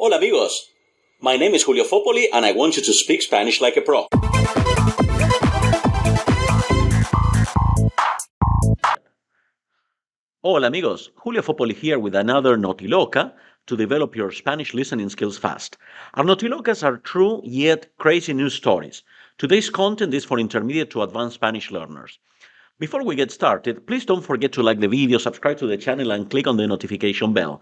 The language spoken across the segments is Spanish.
Hola amigos, my name is Julio Fopoli and I want you to speak Spanish like a pro. Hola amigos, Julio Fopoli here with another Notiloca to develop your Spanish listening skills fast. Our Notilocas are true yet crazy news stories. Today's content is for intermediate to advanced Spanish learners. Before we get started, please don't forget to like the video, subscribe to the channel and click on the notification bell.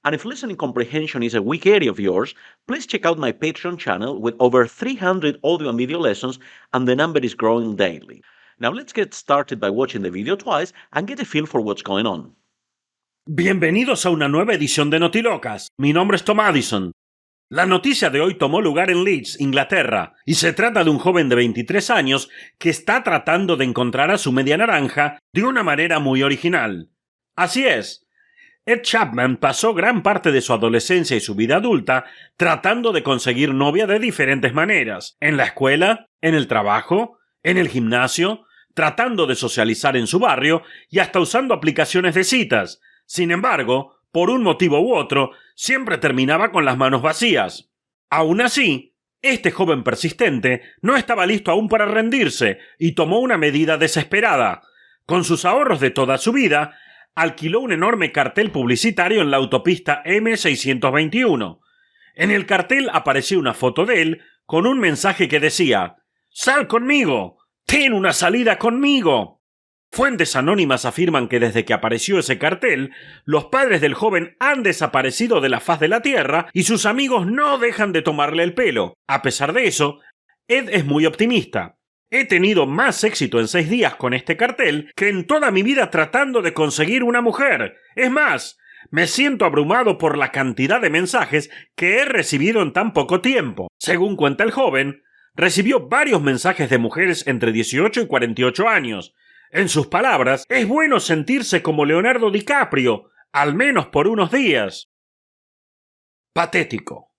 And if listening comprehension is a weak area of yours, please check out my Patreon channel with over 300 audio and video lessons, and the number is growing daily. Now let's get started by watching the video twice and get a feel for what's going on. Bienvenidos a una nueva edición de Notilocas. Mi nombre es Tom Addison. La noticia de hoy tomó lugar en Leeds, Inglaterra, y se trata de un joven de 23 años que está tratando de encontrar a su media naranja de una manera muy original. Así es. Ed Chapman pasó gran parte de su adolescencia y su vida adulta tratando de conseguir novia de diferentes maneras, en la escuela, en el trabajo, en el gimnasio, tratando de socializar en su barrio y hasta usando aplicaciones de citas. Sin embargo, por un motivo u otro, siempre terminaba con las manos vacías. Aún así, este joven persistente no estaba listo aún para rendirse y tomó una medida desesperada. Con sus ahorros de toda su vida, alquiló un enorme cartel publicitario en la autopista M621. En el cartel apareció una foto de él con un mensaje que decía: «¡Sal conmigo! ¡Ten una salida conmigo!». Fuentes anónimas afirman que desde que apareció ese cartel, los padres del joven han desaparecido de la faz de la tierra y sus amigos no dejan de tomarle el pelo. A pesar de eso, Ed es muy optimista. He tenido más éxito en 6 días con este cartel que en toda mi vida tratando de conseguir una mujer. Es más, me siento abrumado por la cantidad de mensajes que he recibido en tan poco tiempo. Según cuenta el joven, recibió varios mensajes de mujeres entre 18 y 48 años. En sus palabras, es bueno sentirse como Leonardo DiCaprio, al menos por unos días. Patético.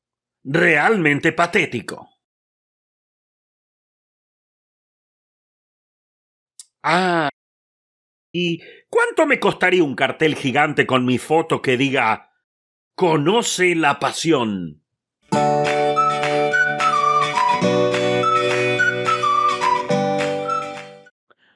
Realmente patético. ¿Y cuánto me costaría un cartel gigante con mi foto que diga «Conoce la pasión»?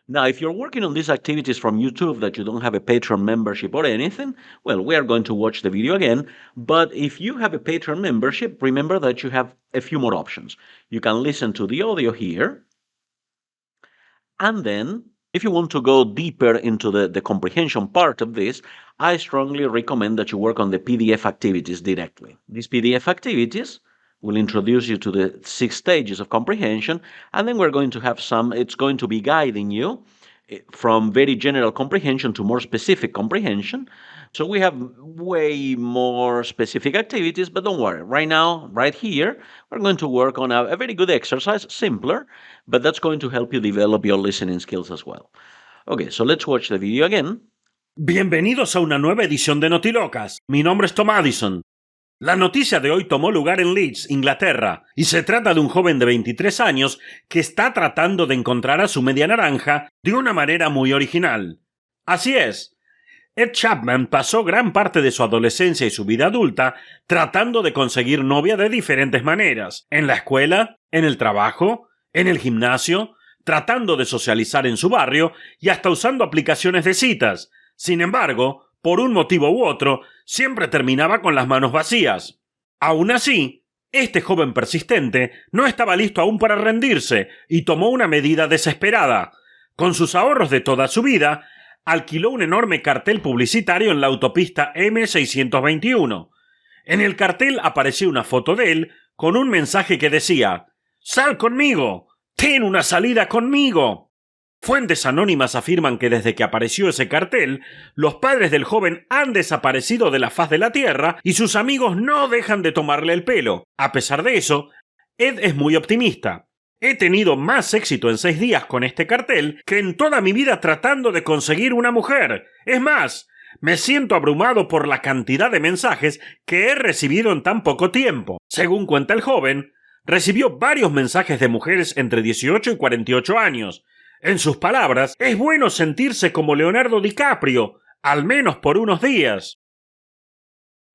Now, if you're working on these activities from YouTube that you don't have a Patreon membership or anything, well, we are going to watch the video again. But if you have a Patreon membership, remember that you have a few more options. You can listen to the audio here. And then, if you want to go deeper into the comprehension part of this, I strongly recommend that you work on the PDF activities directly. These PDF activities will introduce you to the 6 stages of comprehension, and then we're going to have it's going to be guiding you from very general comprehension to more specific comprehension. So we have way more specific activities, but don't worry. Right now, right here, we're going to work on a very good exercise, simpler, but that's going to help you develop your listening skills as well. Okay, so let's watch the video again. Bienvenidos a una nueva edición de Notilocas. Mi nombre es Tom Addison. La noticia de hoy tomó lugar en Leeds, Inglaterra, y se trata de un joven de 23 años que está tratando de encontrar a su media naranja de una manera muy original. Así es. Ed Chapman pasó gran parte de su adolescencia y su vida adulta tratando de conseguir novia de diferentes maneras, en la escuela, en el trabajo, en el gimnasio, tratando de socializar en su barrio y hasta usando aplicaciones de citas. Sin embargo, por un motivo u otro, siempre terminaba con las manos vacías. Aún así, este joven persistente no estaba listo aún para rendirse y tomó una medida desesperada. Con sus ahorros de toda su vida, alquiló un enorme cartel publicitario en la autopista M621. En el cartel apareció una foto de él con un mensaje que decía: «¡Sal conmigo! ¡Ten una salida conmigo!». Fuentes anónimas afirman que desde que apareció ese cartel, los padres del joven han desaparecido de la faz de la tierra y sus amigos no dejan de tomarle el pelo. A pesar de eso, Ed es muy optimista. He tenido más éxito en 6 días con este cartel que en toda mi vida tratando de conseguir una mujer. Es más, me siento abrumado por la cantidad de mensajes que he recibido en tan poco tiempo. Según cuenta el joven, recibió varios mensajes de mujeres entre 18 y 48 años. En sus palabras, es bueno sentirse como Leonardo DiCaprio, al menos por unos días.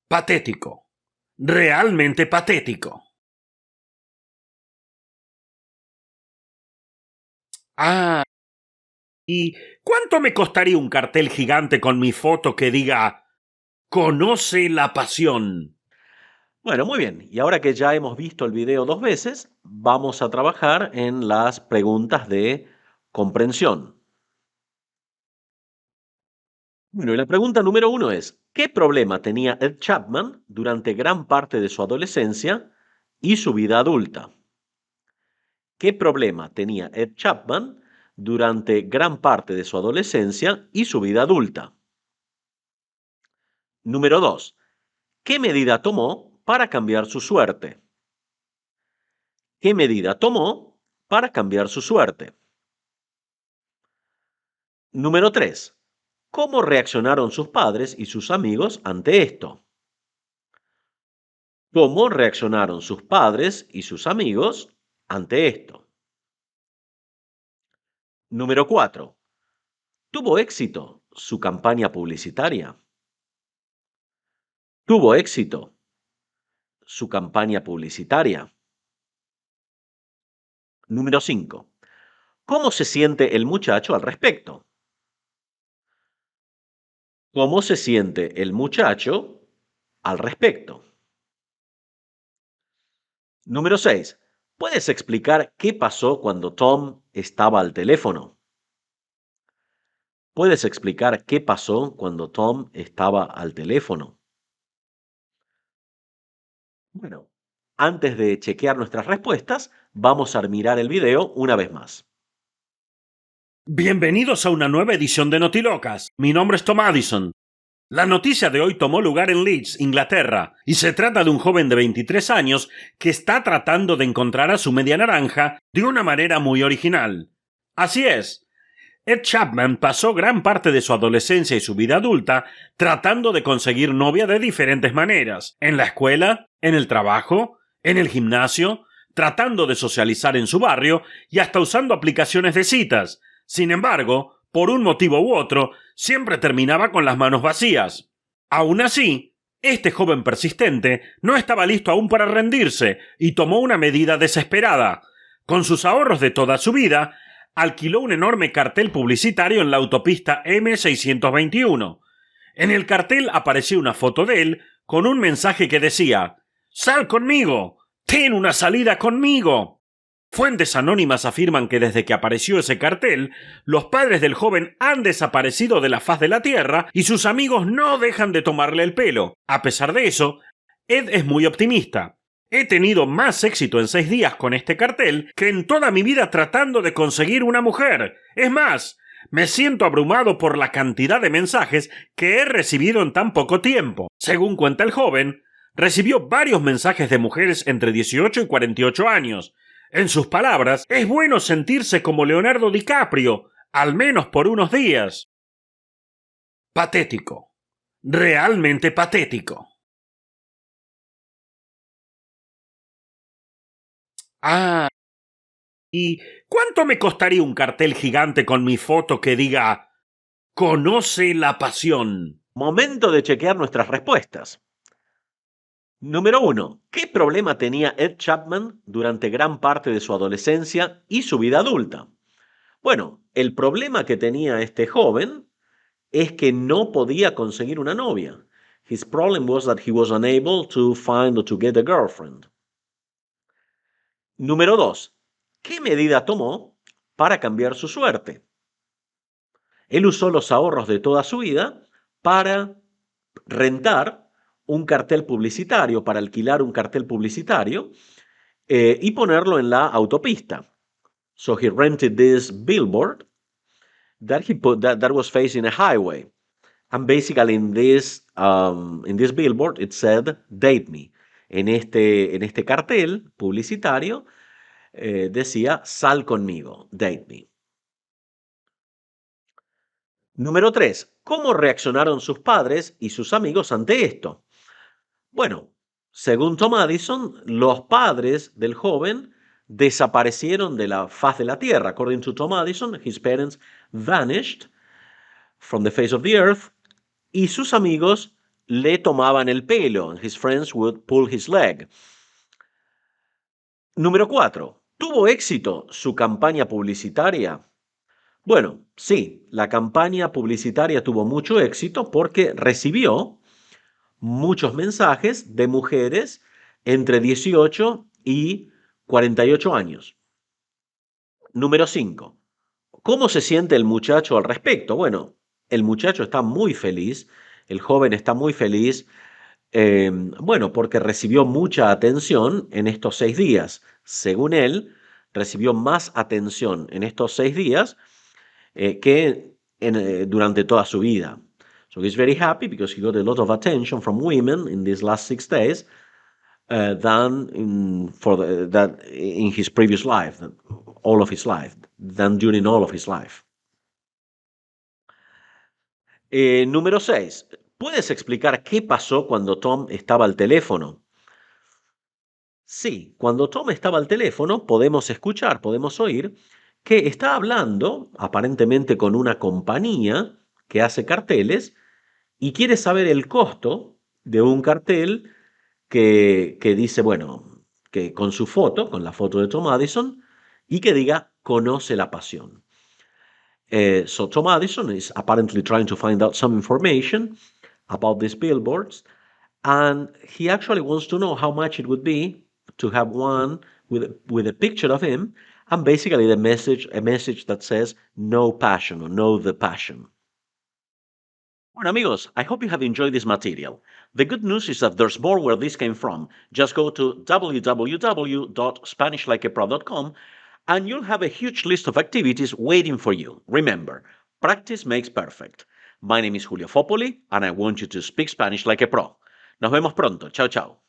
Patético. Realmente patético. Ah, ¿y cuánto me costaría un cartel gigante con mi foto que diga "Conoce la pasión"? Bueno, muy bien. Y ahora que ya hemos visto el video 2 veces, vamos a trabajar en las preguntas de comprensión. Bueno, y la pregunta número 1 es, ¿qué problema tenía Ed Chapman durante gran parte de su adolescencia y su vida adulta? ¿Qué problema tenía Ed Chapman durante gran parte de su adolescencia y su vida adulta? Número 2. ¿Qué medida tomó para cambiar su suerte? ¿Qué medida tomó para cambiar su suerte? Número 3. ¿Cómo reaccionaron sus padres y sus amigos ante esto? ¿Cómo reaccionaron sus padres y sus amigos ante esto? Número 4. ¿Tuvo éxito su campaña publicitaria? ¿Tuvo éxito su campaña publicitaria? Número 5. ¿Cómo se siente el muchacho al respecto? ¿Cómo se siente el muchacho al respecto? Número 6. ¿Puedes explicar qué pasó cuando Tom estaba al teléfono? ¿Puedes explicar qué pasó cuando Tom estaba al teléfono? Bueno, antes de chequear nuestras respuestas, vamos a mirar el video una vez más. Bienvenidos a una nueva edición de Notilocas. Mi nombre es Tom Addison. La noticia de hoy tomó lugar en Leeds, Inglaterra, y se trata de un joven de 23 años que está tratando de encontrar a su media naranja de una manera muy original. Así es, Ed Chapman pasó gran parte de su adolescencia y su vida adulta tratando de conseguir novia de diferentes maneras, en la escuela, en el trabajo, en el gimnasio, tratando de socializar en su barrio y hasta usando aplicaciones de citas. Sin embargo, por un motivo u otro, siempre terminaba con las manos vacías. Aún así, este joven persistente no estaba listo aún para rendirse y tomó una medida desesperada. Con sus ahorros de toda su vida, alquiló un enorme cartel publicitario en la autopista M621. En el cartel aparecía una foto de él con un mensaje que decía: «¡Sal conmigo! ¡Ten una salida conmigo!». Fuentes anónimas afirman que desde que apareció ese cartel, los padres del joven han desaparecido de la faz de la tierra y sus amigos no dejan de tomarle el pelo. A pesar de eso, Ed es muy optimista. He tenido más éxito en 6 días con este cartel que en toda mi vida tratando de conseguir una mujer. Es más, me siento abrumado por la cantidad de mensajes que he recibido en tan poco tiempo. Según cuenta el joven, recibió varios mensajes de mujeres entre 18 y 48 años. En sus palabras, es bueno sentirse como Leonardo DiCaprio, al menos por unos días. Patético. Realmente patético. Ah, ¿y cuánto me costaría un cartel gigante con mi foto que diga "Conoce la pasión"? Momento de chequear nuestras respuestas. Número 1. ¿Qué problema tenía Ed Chapman durante gran parte de su adolescencia y su vida adulta? Bueno, el problema que tenía este joven es que no podía conseguir una novia. His problem was that he was unable to find or to get a girlfriend. Número 2. ¿Qué medida tomó para cambiar su suerte? Él usó los ahorros de toda su vida para rentar un cartel publicitario, para alquilar un cartel publicitario y ponerlo en la autopista. So he rented this billboard that he put that was facing a highway. And basically in this billboard it said "Date me". En este cartel publicitario decía "Sal conmigo", "Date me". Número 3. ¿Cómo reaccionaron sus padres y sus amigos ante esto? Bueno, según Tom Addison, los padres del joven desaparecieron de la faz de la tierra. According to Tom Addison, his parents vanished from the face of the earth y sus amigos le tomaban el pelo. And his friends would pull his leg. Número 4. ¿Tuvo éxito su campaña publicitaria? Bueno, sí, la campaña publicitaria tuvo mucho éxito porque recibió muchos mensajes de mujeres entre 18 y 48 años. Número 5. ¿Cómo se siente el muchacho al respecto? Bueno, el muchacho está muy feliz, el joven está muy feliz, bueno, porque recibió mucha atención en estos 6 días. Según él, recibió más atención en estos 6 días durante toda su vida. So he's very happy because he got a lot of attention from women in these last 6 days than in his previous life, all of his life, than during all of his life. Número 6. ¿Puedes explicar qué pasó cuando Tom estaba al teléfono? Sí, cuando Tom estaba al teléfono podemos escuchar, podemos oír que está hablando aparentemente con una compañía que hace carteles y quiere saber el costo de un cartel que dice, bueno, que con su foto, con la foto de Tom Addison, y que diga, conoce la pasión. So Tom Addison is apparently trying to find out some information about these billboards, and he actually wants to know how much it would be to have one with a picture of him, and basically a message that says "Know passion" or "Know the passion." Bueno, amigos, I hope you have enjoyed this material. The good news is that there's more where this came from. Just go to www.spanishlikeapro.com and you'll have a huge list of activities waiting for you. Remember, practice makes perfect. My name is Julio Fopoli, and I want you to speak Spanish like a pro. Nos vemos pronto. Chao, chao.